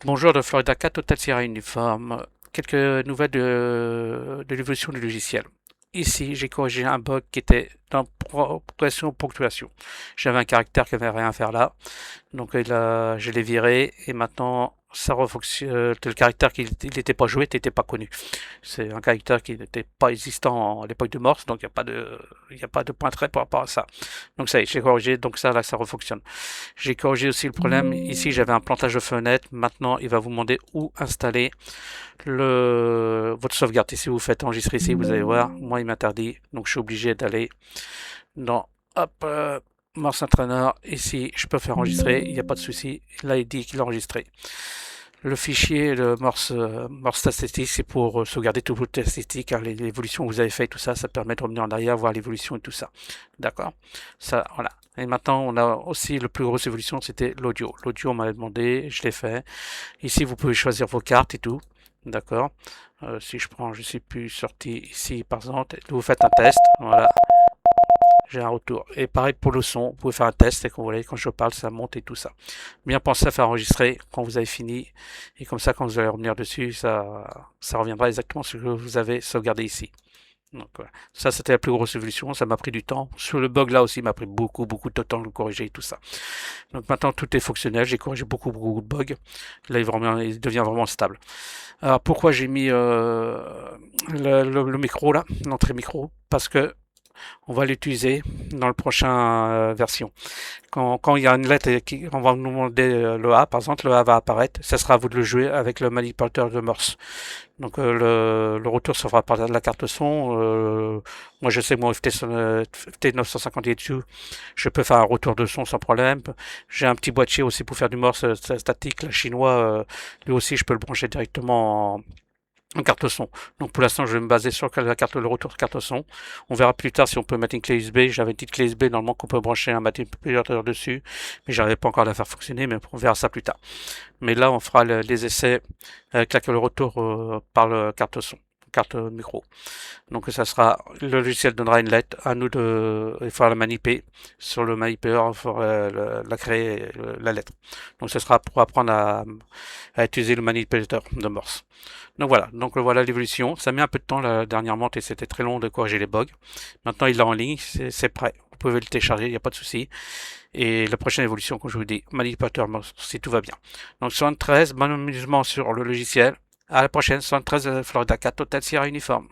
Bonjour de Florida 4 Total Sierra Uniform. Quelques nouvelles de l'évolution du logiciel. Ici, j'ai corrigé un bug qui était dans progression ponctuation. J'avais un caractère qui avait rien à faire là, donc je l'ai viré et maintenant ça refonctionne. Le caractère qui n'était pas joué n'était pas connu. C'est un caractère qui n'était pas existant à l'époque de Morse, donc il y a pas de point trait par rapport à ça. Donc ça y est, j'ai corrigé, donc ça là ça refonctionne. J'ai corrigé aussi le problème. Ici, j'avais un plantage de fenêtre. Maintenant, il va vous demander où installer votre sauvegarde. Et si vous faites enregistrer ici, vous allez voir, moi, il m'interdit. Donc, je suis obligé d'aller dans, hop, Morse Entraîneur. Ici, je peux faire enregistrer. Il n'y a pas de souci. Là, il dit qu'il a enregistré. Le fichier, le Morse statistique, c'est pour sauvegarder toutes vos statistiques, hein, l'évolution que vous avez fait, tout ça, ça permet de revenir en arrière, voir l'évolution et tout ça. D'accord. Ça, voilà. Et maintenant, on a aussi le plus grosse évolution, c'était l'audio. L'audio, on m'avait demandé, je l'ai fait. Ici, vous pouvez choisir vos cartes et tout. D'accord. Si je prends, je suis plus sorti ici, par exemple, vous faites un test. Voilà. J'ai un retour. Et pareil pour le son, vous pouvez faire un test et quand vous voyez, quand je parle, ça monte et tout ça. Bien penser à faire enregistrer quand vous avez fini. Et comme ça, quand vous allez revenir dessus, ça reviendra exactement ce que vous avez sauvegardé ici. Donc, voilà. Ça, c'était la plus grosse évolution. Ça m'a pris du temps. Sur le bug là aussi, il m'a pris beaucoup de temps de le corriger et tout ça. Donc maintenant, tout est fonctionnel. J'ai corrigé beaucoup de bugs. Là, il devient vraiment stable. Alors, pourquoi j'ai mis le micro là, l'entrée micro? Parce que on va l'utiliser dans le prochain version. Quand il y a une lettre qui, on va nous demander le A, par exemple, le A va apparaître. Ça sera à vous de le jouer avec le manipulateur de Morse. Donc le retour se fera par la carte son. Moi, je sais que mon FT 958, je peux faire un retour de son sans problème. J'ai un petit boîtier aussi pour faire du Morse statique, la chinois. Lui aussi, je peux le brancher directement en carte son. Donc pour l'instant, je vais me baser sur la carte, le retour de carte son. On verra plus tard si on peut mettre une clé USB. J'avais une petite clé USB normalement qu'on peut brancher un manipulateur dessus, mais j'arrivais pas encore à la faire fonctionner, mais on verra ça plus tard. Mais là, on fera les essais avec le retour par le carte son, carte micro. Donc ça sera, le logiciel donnera une lettre, à nous de il faudra la maniper. Sur le manipulateur, il faudra la créer, la lettre. Donc ce sera pour apprendre à utiliser le manipulateur de Morse. Donc voilà, voilà l'évolution. Ça met un peu de temps dernièrement et c'était très long de corriger les bugs. Maintenant il est en ligne, c'est prêt. Vous pouvez le télécharger, il n'y a pas de souci. Et la prochaine évolution, comme je vous dis, manipulateur Morse, si tout va bien. Donc 73, bon amusement sur le logiciel. À la prochaine, 73 Florida 4 Hotel Sierra Uniforme.